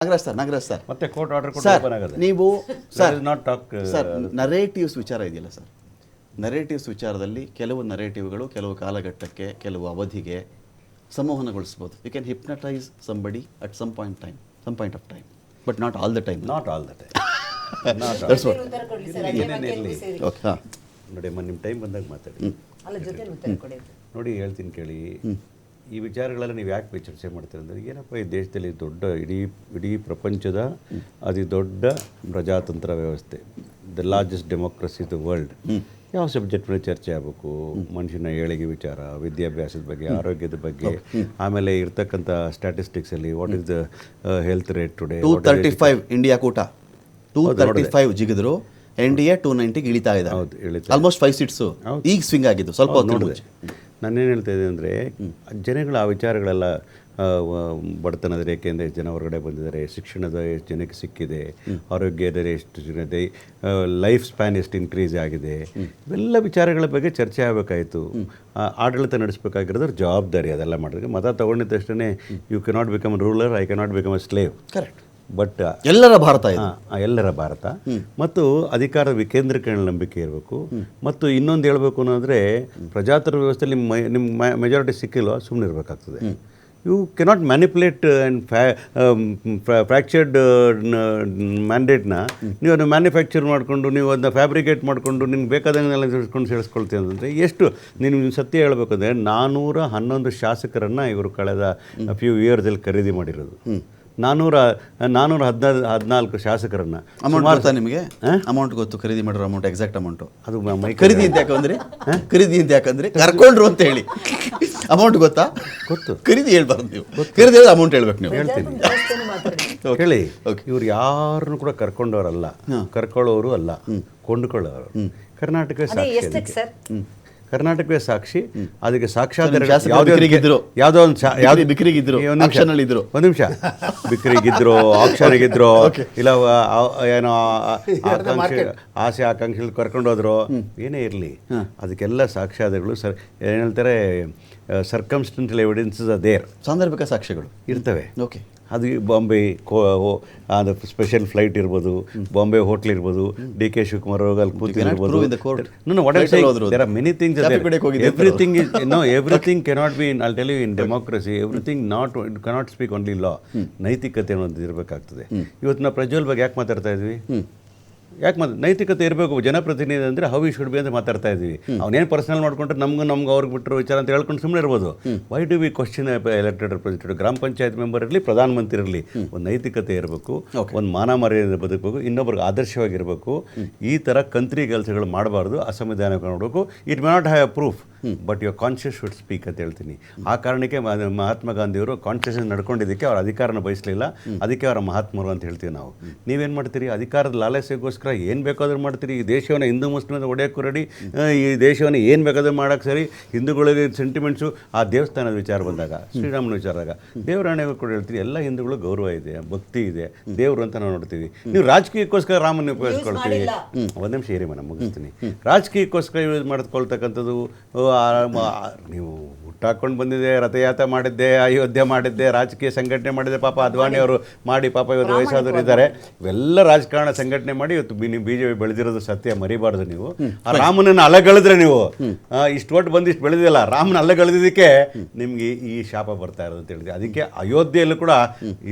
Nagaraj sir ಮತ್ತೆ court order ಕೊಟ್ಟು sir open ಆಗುತ್ತೆ. ನೀವು sir not talk sir narratives ವಿಚಾರ ಇದೆಯಲ್ಲ ಸರ್, ನರೇಟಿವ್ಸ್ ವಿಚಾರದಲ್ಲಿ ಕೆಲವು ನರೇಟಿವ್ಗಳು ಕೆಲವು ಕಾಲಘಟ್ಟಕ್ಕೆ ಕೆಲವು ಅವಧಿಗೆ ಸಂಮೋಹನಗೊಳಿಸ್ಬೋದು. You can hypnotise somebody at some point of time but not all the time. Not all the time. That's what. ಏನೇನಿರಲಿ ಓಕೆ ಹಾಂ ನೋಡಿ ನಿಮ್ಮ ಟೈಮ್ ಬಂದಾಗ ಮಾತಾಡಿ. ನೋಡಿ ಹೇಳ್ತೀನಿ ಕೇಳಿ, ಈ ವಿಚಾರಗಳೆಲ್ಲ ನೀವು ಯಾಕೆ ಚರ್ಚೆ ಮಾಡ್ತೀರ ಅಂದರೆ, ಏನಪ್ಪ ಈ ದೇಶದಲ್ಲಿ ದೊಡ್ಡ ಇಡೀ ಪ್ರಪಂಚದ ಅತಿ ದೊಡ್ಡ ಪ್ರಜಾತಂತ್ರ ವ್ಯವಸ್ಥೆ, the largest democracy the world, ಯಾವ ಸಬ್ಜೆಕ್ಟ್ ಮೇಲೆ ಚರ್ಚೆ ಆಗಬೇಕು? ಮನುಷ್ಯನ ಏಳಿಗೆ ವಿಚಾರ, ವಿದ್ಯಾಭ್ಯಾಸದ ಬಗ್ಗೆ, ಆರೋಗ್ಯದ ಬಗ್ಗೆ, ಆಮೇಲೆ ಇರ್ತಕ್ಕಂಥ ಸ್ಟ್ಯಾಟಿಸ್ಟಿಕ್ಸಲ್ಲಿ what is the health rate today. 235 India ಕೂಟ 235 ಜಿಗಿದ್ರು, NDA 290 ಇಳಿತಾ ಇದೆ. ಹೌದು, ಇಳಿತಾ ಆಲ್ಮೋಸ್ಟ್ 5 ಸೀಟ್ಸು ಈಗ ಸ್ವಿಂಗ್ ಆಗಿದ್ದು ಸ್ವಲ್ಪ ನೋಡಿದೆ. ನಾನೇನು ಹೇಳ್ತಾ ಇದ್ದೆ ಅಂದರೆ, ಜನಗಳು ಆ ವಿಚಾರಗಳೆಲ್ಲ ಬಡತನದ ರೇಖೆಯಿಂದ ಎಷ್ಟು ಜನ ಹೊರಗಡೆ ಬಂದಿದ್ದಾರೆ, ಶಿಕ್ಷಣದ ಎಷ್ಟು ಜನಕ್ಕೆ ಸಿಕ್ಕಿದೆ, ಆರೋಗ್ಯದ ಎಷ್ಟು ಜನತೆ, ಲೈಫ್ ಸ್ಪ್ಯಾನ್ ಎಷ್ಟು ಇನ್ಕ್ರೀಸ್ ಆಗಿದೆ, ಇವೆಲ್ಲ ವಿಚಾರಗಳ ಬಗ್ಗೆ ಚರ್ಚೆ ಆಗಬೇಕಾಯಿತು. ಆಡಳಿತ ನಡೆಸಬೇಕಾಗಿರೋದ್ರ ಜವಾಬ್ದಾರಿ ಅದೆಲ್ಲ ಮಾಡಿದ್ರೆ. ಮತ ತೊಗೊಂಡಿದ್ದ ತಕ್ಷಣ you cannot become ruler, I cannot become a slave. Correct. But ಎಲ್ಲರ ಭಾರತ ಇದೆ, ಎಲ್ಲರ ಭಾರತ. ಮತ್ತು ಅಧಿಕಾರ ವಿಕೇಂದ್ರೀಕರಣ ನಂಬಿಕೆ ಇರಬೇಕು. ಮತ್ತು ಇನ್ನೊಂದು ಹೇಳಬೇಕು ಅನ್ನೋದ್ರೆ, ಪ್ರಜಾತಂತ್ರ ವ್ಯವಸ್ಥೆಯಲ್ಲಿ ನಿಮ್ಮ ಮೆಜಾರಿಟಿ ಸಿಕ್ಕಿಲ್ವ ಸುಮ್ಮನೆ ಇರಬೇಕಾಗ್ತದೆ. You cannot manipulate and fractured ಮ್ಯಾಂಡೇಟ್ನ ನೀವು ಅದನ್ನು ಮ್ಯಾನುಫ್ಯಾಕ್ಚರ್ ಮಾಡಿಕೊಂಡು, ನೀವು ಅದನ್ನ ಫ್ಯಾಬ್ರಿಕೇಟ್ ಮಾಡಿಕೊಂಡು ನಿಮ್ಗೆ ಬೇಕಾದಂಗೆಲ್ಲ ಸೇರಿಸ್ಕೊಳ್ತೀವಿ ಅಂತಂದರೆ ಎಷ್ಟು? ನೀನು ಸತ್ಯ ಹೇಳಬೇಕಂದ್ರೆ 411 ಶಾಸಕರನ್ನು ಇವರು ಕಳೆದ ಫ್ಯೂ ಇಯರ್ಸಲ್ಲಿ ಖರೀದಿ ಮಾಡಿರೋದು. 414 ಶಾಸಕರನ್ನ. ಅಮೌಂಟ್ ಗೊತ್ತಾ ನಿಮಗೆ? ಅಮೌಂಟ್ ಗೊತ್ತು, ಖರೀದಿ ಮಾಡಿರೋ ಅಮೌಂಟ್, ಎಕ್ಸಾಕ್ಟ್ ಅಮೌಂಟು. ಅದು ಖರೀದಿ ಅಂತ ಯಾಕಂದ್ರೆ ಕರ್ಕೊಂಡ್ರು ಅಂತ ಹೇಳಿ ಅಮೌಂಟ್ ಗೊತ್ತಾ? ಗೊತ್ತು. ಖರೀದಿ ಹೇಳ್ಬಾರ್ದು ನೀವು, ಖರೀದಿ ಹೇಳಿ ಅಮೌಂಟ್ ಹೇಳ್ಬೇಕು ನೀವು. ಹೇಳ್ತೀನಿ ಹೇಳಿ. ಇವ್ರು ಯಾರನ್ನು ಕೂಡ ಕರ್ಕೊಂಡವರಲ್ಲ, ಕರ್ಕೊಳ್ಳೋರು ಅಲ್ಲ, ಕೊಂಡುಕೊಳ್ಳೋರು. ಕರ್ನಾಟಕವೇ ಸಾಕ್ಷಿ. ಅದಕ್ಕೆ ಸಾಕ್ಷಾತ್ ಯಾವುದೋ ಒಂದು ಬಿಕ್ರಿಗಿದ್ರು, ಆಕ್ಷನ್ಗಿದ್ರು, ಇಲ್ಲ ಏನೋ ಆಸೆ ಆಕಾಂಕ್ಷೆಗಳು ಕರ್ಕೊಂಡೋದ್ರು, ಏನೇ ಇರಲಿ ಅದಕ್ಕೆಲ್ಲ ಸಾಕ್ಷ್ಯಾಧಾರಗಳು ಏನು ಹೇಳ್ತಾರೆ, ಸರ್ಕಮ್ಸ್ಟೆನ್ಷಿಯಲ್ ಎವಿಡೆನ್ಸಸ್ ದೇರ್, ಸಾಂದರ್ಭಿಕ ಸಾಕ್ಷ್ಯಗಳು ಇರ್ತವೆ. ಓಕೆ. ಅದು ಬಾಂಬೆ ಅದು ಸ್ಪೆಷಲ್ ಫ್ಲೈಟ್ ಇರ್ಬೋದು, ಬಾಂಬೆ ಹೋಟ್ಲ್ ಇರ್ಬೋದು, DK ಶಿವಕುಮಾರ್ ಅಲ್ಲಿ ಕೂತಿರ್ಬೋದು. There are many things. Everything cannot be in, I'll tell you, in democracy everything cannot speak only law. ನೈತಿಕತೆ ಅನ್ನೋದು ಇರಬೇಕಾಗ್ತದೆ. ಇವತ್ತು ನಾವು ಪ್ರಜ್ವಲ್ ಬಗ್ಗೆ ಯಾಕೆ ಮಾತಾಡ್ತಾ ಇದ್ವಿ? ನೈತಿಕತೆ ಇರಬೇಕು. ಜನಪ್ರತಿನಿಧಿ ಅಂದರೆ ಹೌ ವಿ ಶುಡ್ ಬಿ ಅಂತ ಮಾತಾಡ್ತಾ ಇದ್ವಿ. ಅವನೇನು ಪರ್ಸನಲ್ ಮಾಡ್ಕೊಂಡ್ರೆ ನಮ್ಗೆ ಅವ್ರಿಗೆ ಬಿಟ್ಟರು ವಿಚಾರ ಅಂತ ಹೇಳ್ಕೊಂಡು ಸುಮ್ಮನೆ ಇರ್ಬೋದು. Why do we question elected representative? ಗ್ರಾಮ ಪಂಚಾಯತ್ ಮೆಂಬರ್ ಇರಲಿ, ಪ್ರಧಾನಮಂತ್ರಿ ಇರಲಿ, ಒಂದು ನೈತಿಕತೆ ಇರಬೇಕು, ಒಂದು ಮಾನ ಮರ್ಯಾದೆ ಬದುಕಬೇಕು, ಇನ್ನೊಬ್ರಿಗೆ ಆದರ್ಶವಾಗಿರಬೇಕು. ಈ ಥರ ಕಂತ್ರಿ ಕೆಲಸಗಳು ಮಾಡಬಾರ್ದು, ಅಸಂವಿಧಾನಿಕ ಮಾಡಬೇಕು. It may not have A proof but your conscious should speak ಅಂತ ಹೇಳ್ತೀನಿ. ಆ ಕಾರಣಕ್ಕೆ ಮಹಾತ್ಮ ಗಾಂಧಿಯವರು ಕಾನ್ಷಿಯಸ್ ನಡ್ಕೊಂಡಿದ್ದಕ್ಕೆ ಅವ್ರ ಅಧಿಕಾರನ ಬಯಸಲಿಲ್ಲ, ಅದಕ್ಕೆ ಅವರ ಮಹಾತ್ಮರು ಅಂತ ಹೇಳ್ತೀವಿ ನಾವು. ನೀವೇನು ಮಾಡ್ತೀರಿ? ಅಧಿಕಾರದ ಲಾಲಸೆಗೋಸ್ಕರ ಏನು ಬೇಕಾದ್ರೂ ಮಾಡ್ತೀರಿ. ಈ ದೇಶವನ್ನು ಹಿಂದೂ ಮುಸ್ಲಿಮ್ ಹೊಡೆಯೋಕ್ಕೂ ರೆಡಿ, ಈ ದೇಶವನ್ನು ಏನು ಬೇಕಾದ್ರೂ ಮಾಡೋಕ್ಕೆ ಸರಿ. ಹಿಂದೂಗಳಿಗೆ ಸೆಂಟಿಮೆಂಟ್ಸು, ಆ ದೇವಸ್ಥಾನದ ವಿಚಾರ ಬಂದಾಗ, ಶ್ರೀರಾಮನ ವಿಚಾರದಾಗ, ದೇವರಾಣೆಗೂ ಕೂಡ ಹೇಳ್ತೀವಿ. ಎಲ್ಲ ಹಿಂದೂಗಳು ಗೌರವ ಇದೆ, ಭಕ್ತಿ ಇದೆ, ದೇವರು ಅಂತ ನಾವು ನೋಡ್ತೀವಿ. ನೀವು ರಾಜಕೀಯಕ್ಕೋಸ್ಕರ ರಾಮನ ಉಪಯೋಗಿಸ್ಕೊಳ್ತೀವಿ. ಒಂದು ನಿಮಿಷ ಏರಿ ನಾನು ಮುಗಿಸ್ತೀನಿ. ರಾಜಕೀಯಕ್ಕೋಸ್ಕರ ಯೂಸ್ ಮಾಡ್ಕೊಳ್ತಕ್ಕಂಥದ್ದು, ನೀವು ಹುಟ್ಟಾಕೊಂಡು ಬಂದಿದೆ, ರಥಯಾತ್ರೆ ಮಾಡಿದ್ದೆ, ಅಯೋಧ್ಯೆ ಮಾಡಿದ್ದೆ, ರಾಜಕೀಯ ಸಂಘಟನೆ ಮಾಡಿದೆ. ಪಾಪ ಅದ್ವಾನಿ ಅವರು ಮಾಡಿ, ಪಾಪ ಇವತ್ತು ವಯಸ್ಸಾದವರು ಇದ್ದಾರೆ. ಇವೆಲ್ಲ ರಾಜಕಾರಣ ಸಂಘಟನೆ ಮಾಡಿ ಇವತ್ತು ನೀವು BJP ಬೆಳೆದಿರೋದು ಸತ್ಯ ಮರಿಬಾರ್ದು. ನೀವು ಆ ರಾಮನನ್ನು ಅಲ್ಲಗಳೆದ್ರೆ, ನೀವು ಇಷ್ಟು ಒಟ್ಟು ಬಂದು ಇಷ್ಟು ಬೆಳೆದಿಲ್ಲ, ರಾಮನ ಅಲ್ಲಗಳೆದಿದ್ದಕ್ಕೆ ನಿಮಗೆ ಈ ಶಾಪ ಬರ್ತಾ ಇರೋದು ಅಂತ ಹೇಳಿದೆ. ಅದಕ್ಕೆ ಅಯೋಧ್ಯೆಯಲ್ಲೂ ಕೂಡ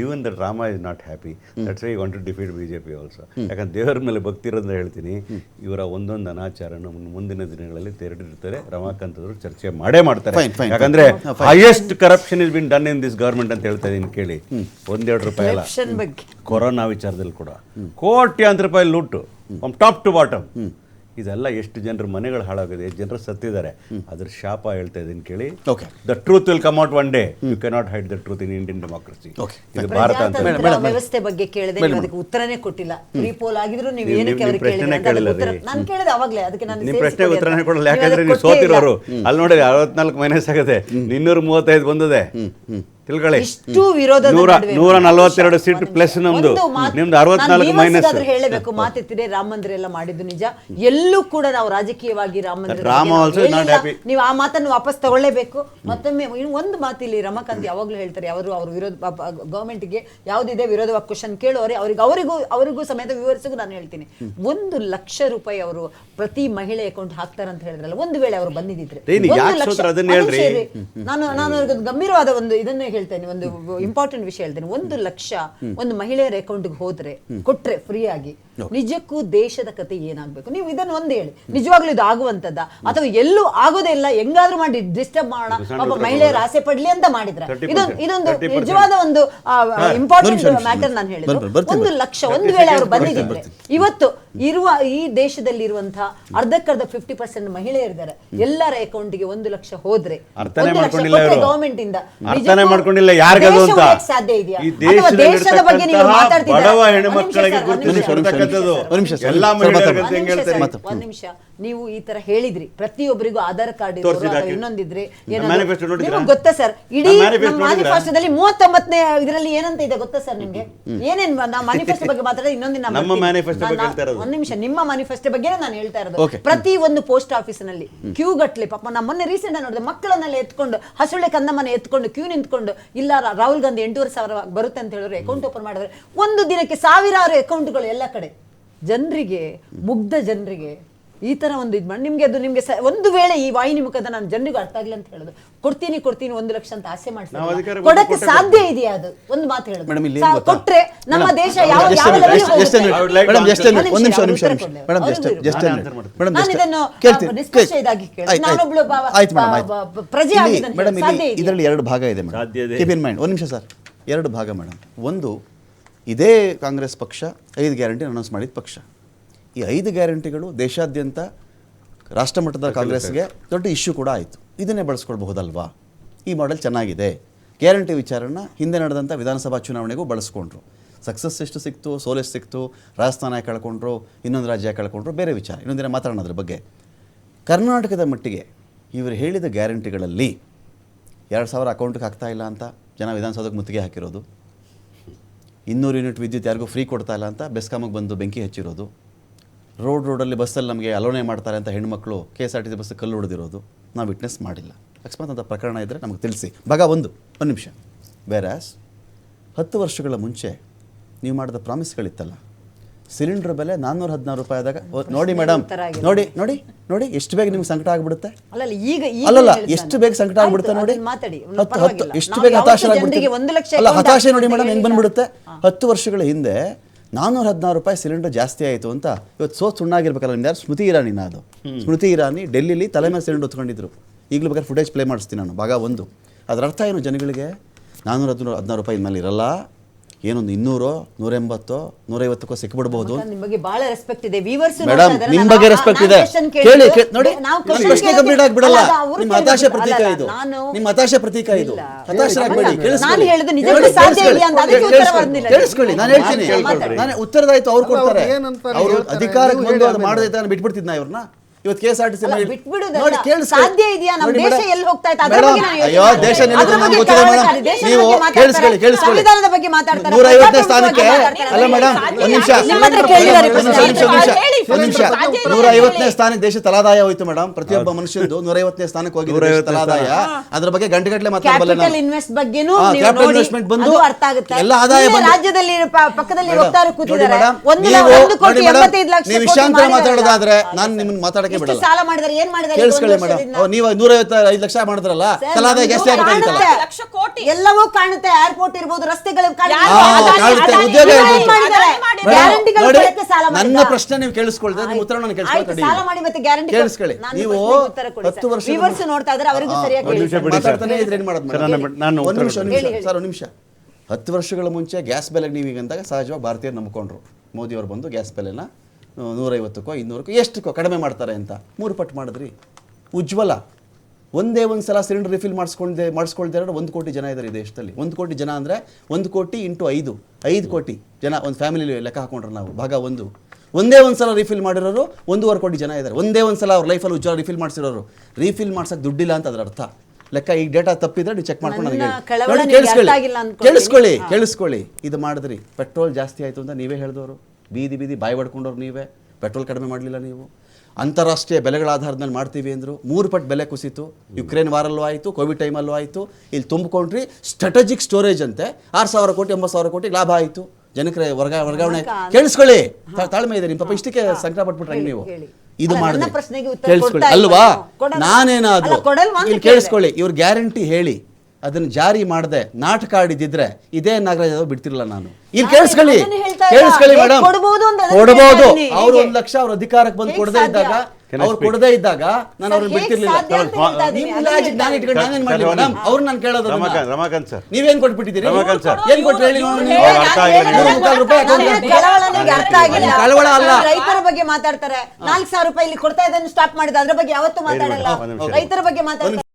even that Rama is not happy, that's why want to defeat BJP also. ಯಾಕಂದ್ರೆ ದೇವರ ಮೇಲೆ ಭಕ್ತಿ ಇರೋದನ್ನ ಹೇಳ್ತೀನಿ. ಇವರ ಒಂದೊಂದು ಅನಾಚಾರನ ಮುಂದಿನ ದಿನಗಳಲ್ಲಿ ತೆರಡಿರ್ತಾರೆ. ರಮಾಕಾಂತ್ ಅವರು ಚರ್ಚೆ ಮಾಡೇ ಮಾಡ್ತಾರೆ. ಯಾಕಂದ್ರೆ highest corruption is been done in this government ಅಂತ ಹೇಳ್ತಾ ಇದೀನಿ ಕೇಳಿ. 1-2 ರೂಪಾಯಿ ಅಲ್ಲ. ಕೊರೋನಾ ವಿಚಾರದಲ್ಲಿ ಕೂಡ ಕೋಟ್ಯಾಂತರ ರೂಪಾಯಿ loot from top to bottom. ಇದೆಲ್ಲ ಎಷ್ಟು ಜನರ ಮನೆಗಳು ಹಾಳಾಗಿದೆ, ಎಷ್ಟು ಜನರು ಸತ್ತಿದ್ದಾರೆ. ಅದ್ರ ಶಾಪ ಹೇಳ್ತಾ ಇದ್ದೀನಿ ಕೇಳಿ. The truth will come out one day. You cannot hide the truth in Indian democracy. ಇದು ಭಾರತ ಅಂತ. ವ್ಯವಸ್ಥೆ ಬಗ್ಗೆ ಕೇಳಿದೆ, ನೀವು ಅದಕ್ಕೆ ಉತ್ತರನೇ ಕೊಟ್ಟಿಲ್ಲ. ರೀಪೋಲ್ ಆಗಿದ್ರು ನೀವು ಏನಕ್ಕೆ ಅವ್ರಿಗೆ ಕೇಳಿಲ್ಲ? ನಾನು ಕೇಳಿದೆ ಅವಾಗಲೇ, ಅದಕ್ಕೆ ನಾನು ನಿಮ್ಮ ಪ್ರಶ್ನೆಗೆ ಉತ್ತರನೇ ಕೊಡಲ್ಲ. ಯಾಕಂದ್ರೆ ನೀವು ಸೋತಿರೋರು. ಅಲ್ಲಿ ನೋಡಿ 64 ಮೈನಸ್ ಆಗುತ್ತೆ, 235 ಬಂದಿದೆ. ತಿಳ್ಕೊಳ್ಳಿ. ಇಷ್ಟು ವಿರೋಧದ ನಡುವೆ 142 ಸೀಟ್ ಪ್ಲಸ್ ನಮ್ದು, ಒಂದು ಮಾತು ನಿಮ್ದು 64 ಮೈನಸ್. ಹೇಳಬೇಕು, ಮಾತೆತ್ತಿದೆ ರಾಮ ಮಂದಿರ ಎಲ್ಲ ಮಾಡಿದ್ದು ನಿಜ. ಎಲ್ಲೂ ಕೂಡ ನಾವು ರಾಜಕೀಯವಾಗಿ ರಾಮ ಮಂದಿರ Rama also is not happy. ನೀವು ಆ ಮಾತನ್ನು ವಾಪಸ್ ತಗೊಳ್ಳೇಬೇಕು. ಮತ್ತೊಮ್ಮೆ ಒಂದು ಮಾತಿಲ್ಲಿ ರಮಾಕಾಂತ್ ಯಾವಾಗಲೂ ಹೇಳ್ತಾರೆ, ಅವರು ವಿರೋಧ ಗವರ್ಮೆಂಟ್ಗೆ ಯಾವುದಿದೆ ವಿರೋಧ ಕ್ವಶನ್ ಕೇಳೋರೆ ಅವರಿಗೂ ಸಮೇತ ವಿವರಿಸಿಗೂ ನಾನು ಹೇಳ್ತೀನಿ. 1 ಲಕ್ಷ ರೂಪಾಯಿ ಅವರು ಪ್ರತಿ ಮಹಿಳೆ ಅಕೌಂಟ್ ಹಾಕ್ತಾರಂತ ಹೇಳಿದ್ರಲ್ಲ, ಒಂದು ವೇಳೆ ಅವರು ಬಂದಿದ್ರೆ ನಾನು ಗಂಭೀರವಾದ ಒಂದು ಇದನ್ನೇ ಹೇಳ್ತೇನೆ, ಒಂದು ಇಂಪಾರ್ಟೆಂಟ್ ವಿಷಯ ಹೇಳ್ತೇನೆ. 1 ಲಕ್ಷ ಒಂದು ಮಹಿಳೆಯರ ಅಕೌಂಟ್ಗೆ ಹೋದ್ರೆ ಕೊಟ್ರೆ ಫ್ರೀ ಆಗಿ, ನಿಜಕ್ಕೂ ದೇಶದ ಕತೆ ಏನಾಗ್ಬೇಕು? ನೀವು ಇದನ್ನು ಒಂದು ಹೇಳಿ, ನಿಜವಾಗ್ಲೂ ಇದು ಆಗುವಂತದ್ದ ಅಥವಾ ಎಲ್ಲೂ ಆಗೋದೇ ಇಲ್ಲ, ಹೆಂಗಾದ್ರೂ ಮಾಡಿ ಡಿಸ್ಟರ್ಬ್ ಮಾಡೋಣ, ಪಾಪ ಮಹಿಳೆಯರ ಆಸೆ ಪಡ್ಲಿ ಅಂತ ಮಾಡಿದ್ರ? ಇದೊಂದು ನಿಜವಾದ ಒಂದು ಇಂಪಾರ್ಟೆಂಟ್ ಮ್ಯಾಟರ್ ನಾನು ಹೇಳಿದ್ದು. 1 ಲಕ್ಷ ಒಂದು ವೇಳೆ ಅವರು ಬಂದಿದ್ರೆ, ಇವತ್ತು ಇರುವ ಈ ದೇಶದಲ್ಲಿ ಇರುವಂತಹ ಅರ್ಧಕ್ಕರ್ಧ 50% ಮಹಿಳೆಯರಿದ್ದಾರೆ, ಎಲ್ಲರ ಅಕೌಂಟ್ಗೆ 1 ಲಕ್ಷ ಹೋದ್ರೆ ಗವರ್ಮೆಂಟ್ ಇಂದ ಸಾಧ್ಯ ಇದೆಯಾ? ದೇಶದ ಬಗ್ಗೆ ನೀವು ಮಾತಾಡ್ತಿದ್ದೀರಾ? ಒಂದ್ ನಿಮಿಷ, ನೀವು ಈ ತರ ಹೇಳಿದ್ರಿ, ಪ್ರತಿಯೊಬ್ಬರಿಗೂ ಆಧಾರ್ ಕಾರ್ಡ್ ಇನ್ನೊಂದಿದ್ರೆ ನಿಮ್ಗೆ ಗೊತ್ತಾ ಸರ್? ಇಡೀ ಮ್ಯಾನಿಫೆಸ್ಟೋದಲ್ಲಿ 39ನೇ ಇದರಲ್ಲಿ ಏನಂತ ಇದೆ ಗೊತ್ತಾ ಸರ್ ನಿಮ್ಗೆ? ಏನೇನ್ ಮ್ಯಾನಿಫೆಸ್ಟೋ ಬಗ್ಗೆ ಮಾತಾಡಿದ್ರೆ ಇನ್ನೊಂದಿನ ಒಂದ್ ನಿಮಿಷ, ನಿಮ್ಮ ಮ್ಯಾನಿಫೆಸ್ಟೋ ಬಗ್ಗೆ ನಾನು ಹೇಳ್ತಾ ಇರೋದು. ಪ್ರತಿ ಒಂದು ಪೋಸ್ಟ್ ಆಫೀಸ್ ನಲ್ಲಿ ಕ್ಯೂ ಗಟ್ಲೆ, ಪಾಪ ನಮ್ಮ ಮೊನ್ನೆ ರೀಸೆಂಟ್ ನೋಡಿದೆ, ಮಕ್ಕಳನ್ನೆಲ್ಲ ಎತ್ಕೊಂಡು ಹಸುಳೆ ಕಂದಮ್ಮನ ಎತ್ಕೊಂಡು ಕ್ಯೂ ನಿಂತ್ಕೊಂಡು, ಇಲ್ಲ ರಾಹುಲ್ ಗಾಂಧಿ 8,500 ಬರುತ್ತೆ ಅಂತ ಹೇಳಿದ್ರು, ಅಕೌಂಟ್ ಓಪನ್ ಮಾಡಿದ್ರೆ ಒಂದು ದಿನಕ್ಕೆ ಸಾವಿರಾರು ಅಕೌಂಟ್ಗಳು ಎಲ್ಲ ಕಡೆ. ಜನರಿಗೆ, ಮುಗ್ಧ ಜನರಿಗೆ ಈ ತರ ಒಂದು ಇದು ಮಾಡಿ ನಿಮ್ಗೆ ಒಂದು ವೇಳೆ ಈ ವಾಹಿನಿ ಮುಖದ ನಾನು ಜನರಿಗೂ ಅರ್ಥ ಆಗಿಲ್ಲ ಅಂತ ಹೇಳೋದು, ಕೊಡ್ತೀನಿ 1 ಲಕ್ಷ ಅಂತ ಆಸೆ ಮಾಡ್ತೀನಿ, ಕೊಡಕ್ಕೆ ಸಾಧ್ಯ ಇದೆಯಾ? ಅದು ಒಂದು ಮಾತು ಹೇಳೋದು. ಕೊಟ್ರೆ ನಮ್ಮ ದೇಶ ನಾನು ಇದನ್ನು ನಿಷ್ಕರ್ಷೆಯಾಗಿ ಕೇಳಿ, ನಾನೊಬ್ಳು ಪ್ರಜೆ ಆಗಿದ್ದೇನೆ. ಇದರಲ್ಲಿ 2 ಭಾಗ ಇದೆ ಮೇಡಮ್, ಕೀಪ್ ಇನ್ ಮೈಂಡ್. 1 ನಿಮಿಷ ಸರ್, 2 ಭಾಗ ಮೇಡಮ್. ಒಂದು, ಇದೇ ಕಾಂಗ್ರೆಸ್ ಪಕ್ಷ 5 ಗ್ಯಾರಂಟಿ ಅನೌನ್ಸ್ ಮಾಡಿದ ಪಕ್ಷ. ಈ 5 ಗ್ಯಾರಂಟಿಗಳು ದೇಶಾದ್ಯಂತ ರಾಷ್ಟ್ರಮಟ್ಟದ ಕಾಂಗ್ರೆಸ್ಗೆ ದೊಡ್ಡ ಇಶ್ಯೂ ಕೂಡ ಆಯಿತು. ಇದನ್ನೇ ಬಳಸ್ಕೊಳ್ಬಹುದಲ್ವಾ? ಈ ಮಾಡೆಲ್ ಚೆನ್ನಾಗಿದೆ. ಗ್ಯಾರಂಟಿ ವಿಚಾರನ ಹಿಂದೆ ನಡೆದಂಥ ವಿಧಾನಸಭಾ ಚುನಾವಣೆಗೂ ಬಳಸ್ಕೊಂಡ್ರು. ಸಕ್ಸಸ್ ಎಷ್ಟು ಸಿಕ್ತು, ಸೋಲ್ ಎಷ್ಟು ಸಿಕ್ತು, ರಾಜಸ್ಥಾನ ಕಳ್ಕೊಂಡ್ರು, ಇನ್ನೊಂದು ರಾಜ್ಯ ಕಳ್ಕೊಂಡ್ರು, ಬೇರೆ ವಿಚಾರ, ಇನ್ನೊಂದಿನ ಮಾತಾಡೋಣ ಅದ್ರ ಬಗ್ಗೆ. ಕರ್ನಾಟಕದ ಮಟ್ಟಿಗೆ ಇವರು ಹೇಳಿದ ಗ್ಯಾರಂಟಿಗಳಲ್ಲಿ 2,000 ಅಕೌಂಟ್ಗೆ ಆಗ್ತಾ ಇಲ್ಲ ಅಂತ ಜನ ವಿಧಾನಸೌಧಕ್ಕೆ ಮುತ್ತಿಗೆ ಹಾಕಿರೋದು, 200 ಯೂನಿಟ್ ವಿದ್ಯುತ್ ಯಾರಿಗೂ ಫ್ರೀ ಕೊಡ್ತಾ ಇಲ್ಲ ಅಂತ ಬೆಸ್ಕಾಮಿಗೆ ಬಂದು ಬೆಂಕಿ ಹಚ್ಚಿರೋದು, ರೋಡಲ್ಲಿ ಬಸ್ಸಲ್ಲಿ ನಮಗೆ ಅಲೋನೆ ಮಾಡ್ತಾರೆ ಅಂತ ಹೆಣ್ಮಕ್ಳು KSRTC ಬಸ್ ಕಲ್ಲು ಹೊಡೆದಿರೋದು ನಾವು ವಿಟ್ನೆಸ್ ಮಾಡಿಲ್ಲ. ಅಕಸ್ಮಾತ್ ಅಂತ ಪ್ರಕರಣ ಇದ್ದರೆ ನಮಗೆ ತಿಳಿಸಿ. ಭಾಗ 1. 1 ನಿಮಿಷ. ವೇರಾಸ್ 10 ವರ್ಷಗಳ ಮುಂಚೆ ನೀವು ಮಾಡಿದ ಪ್ರಾಮಿಸ್ಗಳಿತ್ತಲ್ಲ, ಸಿಲಿಂಡರ್ ಬೆಲೆ 416 ರೂಪಾಯಿ ಆದಾಗ, ನೋಡಿ ಮೇಡಮ್, ನೋಡಿ ಎಷ್ಟು ಬೇಗ ನಿಮ್ಗೆ ಸಂಕಟ ಆಗಿಬಿಡುತ್ತೆ. ಅಲ್ಲಲ್ಲ, ಎಷ್ಟು ಬೇಗ ಸಂಕಟ ಆಗಿಬಿಡುತ್ತೆ ನೋಡಿ, ಎಷ್ಟು ಬೇಗ ಹತಾಶೆ ಆಗಿಬಿಡುತ್ತೆ. ಅಲ್ಲ, ಹತಾಶೆ ನೋಡಿ ಮೇಡಮ್ ಹೆಂಗೆ ಬಂದ್ಬಿಡುತ್ತೆ. 10 ವರ್ಷಗಳ ಹಿಂದೆ 416 ರೂಪಾಯಿ ಸಿಲಿಂಡರ್ ಜಾಸ್ತಿ ಆಯಿತು ಅಂತ ಇವತ್ತು ಸುಣ್ಣಾಗಿರ್ಬೇಕಲ್ಲ. ನಿಮ್ದು ಯಾರು ಸ್ಮೃತಿ ಇರಾನಿನ? ಅದು ಸ್ಮೃತಿ ಇರಾನಿ ಡೆಲ್ಲಿಲಿ ತಲೆ ಮೇಲೆ ಸಿಲಿಂಡರ್ ಹೊತ್ಕೊಂಡಿದ್ರು. ಈಗಲೂ ಬೇಕಾದ್ರೆ ಫುಟೇಜ್ ಪ್ಲೇ ಮಾಡಿಸ್ತೀನಿ ನಾನು. ಭಾಗ 1. ಅದರ ಅರ್ಥ ಏನು? ಜನಗಳಿಗೆ 416 ರೂಪಾಯಿ ಮೇಲೆ ಇರಲ್ಲ, ಏನೊಂದು 200, 180, 150 ಸಿಕ್ಬಿಡ್ಬಹುದು. ನಿಮ್ಮ ಬಗ್ಗೆ ಬಹಳ ರೆಸ್ಪೆಕ್ಟ್ ಇದೆ. ಮೇಡಮ್, ನಿಮ್ಮ ಬಗ್ಗೆ ರೆಸ್ಪೆಕ್ಟ್ ಇದೆ. ಕೇಳಿ ನೋಡಿ, ಪ್ರಶ್ನೆ ಕಂಪ್ಲೀಟ್ ಆಗಿಬಿಡಲ್ಲ. ನಿಮ್ಮ ಹತಾಶೆ ಪ್ರತೀಕ ಇದು, ನಿಮ್ಮ ಹತಾಶೆ ಪ್ರತೀಕ ಇದು. ಹತಾಶರಾಗಬೇಡಿ, ಕೇಳಿಸ್ಕೊಳ್ಳಿ. ನಾನು ಹೇಳ್ತೀನಿ, ನಾನು ಉತ್ತರದಾಯ್ತು ಅವ್ರು ಕೊಡ್ತಾರೆ. ಅವರು ಅಧಿಕಾರಕ್ಕೆ ಬಂದು ಅದು ಮಾಡದೈತೆ ನಾನು ಬಿಟ್ಬಿಡ್ತಿದ್ನ ಇವ್ರನ್ನ. ಇವತ್ತು KSRTC ಸಾಧ್ಯ ಇದೆಯಾ? ನಮ್ಮ ದೇಶ ಎಲ್ಲಿ ಹೋಗ್ತಾ ಇದೆ? ಅಯ್ಯೋ, ದೇಶ ನಮ್ಗೆ ಗೊತ್ತಿದೆ ಮೇಡಮ್. ನೀವು ಕೇಳಿಸ್ಕೊಳ್ಳಿ. 150ನೇ ಸ್ಥಾನಕ್ಕೆ ಅಲ್ಲ ಮೇಡಮ್, 1 ನಿಮಿಷ, 150ನೇ ಸ್ಥಾನಕ್ಕೆ ದೇಶ ತಲಾದಾಯ ಹೋಯ್ತು ಮೇಡಮ್. ಪ್ರತಿಯೊಬ್ಬ ಮನುಷ್ಯಂದು 150ನೇ ಸ್ಥಾನಕ್ಕೆ ಹೋಗಿದೆ ತಲಾದಾಯ. ಅದ್ರ ಬಗ್ಗೆ ಗಂಟೆಗಟ್ಟಲೆ ಮಾತಾಡಬಲ್ಲ. ಕ್ಯಾಪಿಟಲ್ ಇನ್ವೆಸ್ಟ್ಮೆಂಟ್ ಬಂದು ಎಲ್ಲ ಆದಾಯ ರಾಜ್ಯದಲ್ಲಿ ಪಕ್ಕದಲ್ಲಿ ಹೋಗ್ತಾರೆ ಕೂತಿದ್ದಾರೆ. ನೀವು ವಿಷಯಾಂತರ ಮಾತಾಡೋದಾದ್ರೆ ನಾನು ನಿಮ್ಮನ್ನ ಮಾತಾಡಕ್ಕೆ ಬಿಡಲ್ಲ. ಸಾಲ ಮಾಡಿದರೆ ಏನ್ ಮಾಡಿದ್ದಾರೆ ಕೇಳಿಸ್ಕೊಳ್ಳಿ ಮೇಡಮ್. ನೀವು 155 ಲಕ್ಷ ಮಾಡಿದ್ರಲ್ಲ, ತಲಾದಾಯ ಎಷ್ಟು ಆಗುತ್ತಲ್ಲ? ಎಲ್ಲವೂ ಕಾಣುತ್ತೆ. ಏರ್ಪೋರ್ಟ್ ಇರಬಹುದು, ರಸ್ತೆಗಳು ಉದ್ಯೋಗ. ನನ್ನ ಪ್ರಶ್ನೆ ನೀವು ಕೇಳಿಸ್ಕೊಳ್ದೆ, ನಿಮ್ಮ ಉತ್ತರ ನಾನು ಕೇಳಿಸ್ಕೊಳ್ಳಿ. ಸಾಲ ಮಾಡಿ ಮತ್ತೆ ಗ್ಯಾರಂಟಿ ಕೇಳಿಸ್ಕೊಳ್ಳಿ. ನೀವು 10 ವರ್ಷ ವಿವರ್ಸ್ ನೋಡ್ತಾ ಇದ್ರೆ ಅವರಿಗೂ ಸರಿಯಾಗಿ ಮಾತಾಡ್ತಾನೆ ಇದ್ರೆ ಏನ್ ಮಾಡೋದು ಮೇಡಮ್? 1 ನಿಮಿಷ ಸರ್, 1 ನಿಮಿಷ. 10 ವರ್ಷಗಳ ಮುಂಚೆ ಗ್ಯಾಸ್ ಬೆಲೆಗೆ ನೀವು ಈಗಂದಾಗ ಸಹಜವಾಗಿ ಭಾರತೀಯರು ನಂಬಿಕೊಂಡ್ರು. ಮೋದಿಯವರು ಬಂದು ಗ್ಯಾಸ್ ಬೆಲೆನ 150ಕ್ಕೋ 200ಕ್ಕೋ ಎಷ್ಟಕ್ಕೋ ಕಡಿಮೆ ಮಾಡ್ತಾರೆ ಅಂತ 3 ಪಟ್ಟು ಮಾಡಿದ್ರಿ. ಉಜ್ವಲ ಒಂದೇ ಒಂದು ಸಲ ಸಿಲಿಂಡರ್ ರಿಫಿಲ್ ಮಾಡಿಸ್ಕೊಳ್ದೇ 1 ಕೋಟಿ ಜನ ಇದ್ದಾರೆ ಈ ದೇಶದಲ್ಲಿ. 1 ಕೋಟಿ ಜನ ಅಂದರೆ 1 ಕೋಟಿ ಇಂಟು 5 ಕೋಟಿ ಜನ ಒಂದು ಫ್ಯಾಮಿಲಿ ಲೆಕ್ಕ ಹಾಕೊಂಡ್ರೆ ನಾವು. ಭಾಗ 1. ಒಂದೇ ಒಂದು ಸಲ ರಿಫಿಲ್ ಮಾಡಿರೋರು 1.25 ಕೋಟಿ ಜನ ಇದ್ದಾರೆ. ಒಂದೇ ಒಂದು ಸಲ ಅವ್ರ ಲೈಫಲ್ಲಿ ಉಜ್ವಲ ರಿಫಿಲ್ ಮಾಡಿಸಿರೋರು. ರಿಫಿಲ್ ಮಾಡ್ಸೋಕ್ಕೆ ದುಡ್ಡಿಲ್ಲ ಅಂತ ಅದರ ಅರ್ಥ. ಲೆಕ್ಕ ಈಗ ಡೇಟಾ ತಪ್ಪಿದ್ರೆ ನೀವು ಚೆಕ್ ಮಾಡ್ಕೊಂಡು ನನ್ನ ನನಗೆ ಕಳವಳ ನೋಡಿ, ನಿಮ್ಗೆ ಅರ್ಥ ಆಗಿಲ್ಲ ಅನ್ಕೊಳ್ತೀನಿ. ಕೇಳಿಸ್ಕೊಳ್ಳಿ ಇದು ಮಾಡಿದ್ರಿ ಪೆಟ್ರೋಲ್ ಜಾಸ್ತಿ ಆಯಿತು ಅಂತ ನೀವೇ ಹೇಳಿದವರು, ಬೀದಿ ಬಾಯಿ ಬಡ್ಕೊಂಡವ್ರು ನೀವೇ. ಪೆಟ್ರೋಲ್ ಕಡಿಮೆ ಮಾಡಲಿಲ್ಲ ನೀವು. ಅಂತಾರಾಷ್ಟ್ರೀಯ ಬೆಲೆಗಳ ಆಧಾರದ ಮೇಲೆ ಮಾಡ್ತೀವಿ ಅಂದರು, 3 ಪಟ್ಟು ಬೆಲೆ ಕುಸಿತು. ಯುಕ್ರೇನ್ ವಾರಲ್ಲೂ ಆಯಿತು, ಕೋವಿಡ್ ಟೈಮಲ್ಲೂ ಆಯಿತು. ಇಲ್ಲಿ ತುಂಬಿಕೊಂಡ್ರಿ ಸ್ಟ್ರಾಟಜಿಕ್ ಸ್ಟೋರೇಜ್ ಅಂತೆ 6,000 ಕೋಟಿ 9,000 ಕೋಟಿ ಲಾಭ ಆಯಿತು. ಜನಕ್ಕೆ ವರ್ಗಾವಣೆ. ಕೇಳಿಸ್ಕೊಳ್ಳಿ, ತಾಳ್ಮೆ ಇದೆ ನಿಮ್ಮ ಪಾಪ, ಇಷ್ಟಕ್ಕೆ ಸಂಕಟ ಪಟ್ಬಿಟ್ರೆ ನೀವು ಇದು ಮಾಡಿದ್ರೆ ಕೇಳಿಸ್ಕೊಳ್ಳಿ ಅಲ್ವಾ. ನಾನೇನಾದ್ರು ಇಲ್ಲಿ ಕೇಳಿಸ್ಕೊಳ್ಳಿ, ಇವ್ರ ಗ್ಯಾರಂಟಿ ಹೇಳಿ ಅದನ್ನ ಜಾರಿ ಮಾಡದೆ ನಾಟಕ ಆಡಿದಿದ್ರೆ ಇದೇ ನಾಗರಾಜ್ ಯಾದವ್ ಬಿಡ್ತಿರಲ್ಲ ನಾನು. ಇಲ್ಲಿ ಕೇಳಿಸ್ಕೊಳ್ಳಿ ಮೇಡಮ್, ಕೊಡಬಹುದು. ಅವ್ರು 1 ಲಕ್ಷ ಅವ್ರ ಅಧಿಕಾರಕ್ಕೆ ಬಂದು ಕೊಡದೇ ಇದ್ದಾಗ ನಾನು ಅವ್ರನ್ನ ಬಿಡ್ತಿರ್ಲಿಲ್ಲ. ನಾನು ಇಟ್ಕೊಂಡು ನಾನೇನ್ ಮಾಡ್ಲಿ ಮೇಡಮ್, ಅವ್ರು ನಾನು ಕೇಳೋದು ರಮಾಕಾಂತ್ ಸರ್, ನೀವೇನ್ ಕೊಟ್ಬಿಟ್ಟಿದ್ದೀರಿ? ರಮಾಕಾಂತ್ ಸರ್, ಏನ್ ಕೊಟ್ರು ಹೇಳಿ ನೋಡೋಣ. ಕಳವಳ ಅಲ್ಲ. ರೈತರ ಬಗ್ಗೆ ಮಾತಾಡ್ತಾರೆ, 4,000 ರೂಪಾಯಿ ಇಲ್ಲಿ ಕೊಡ್ತಾ ಇದನ್ನು ಸ್ಟಾಪ್ ಮಾಡಿದ ಅದ್ರ ಬಗ್ಗೆ ಯಾವತ್ತೂ ಮಾತಾಡಲ್ಲ. ರೈತರ ಬಗ್ಗೆ ಮಾತಾಡ್ತಾರೆ.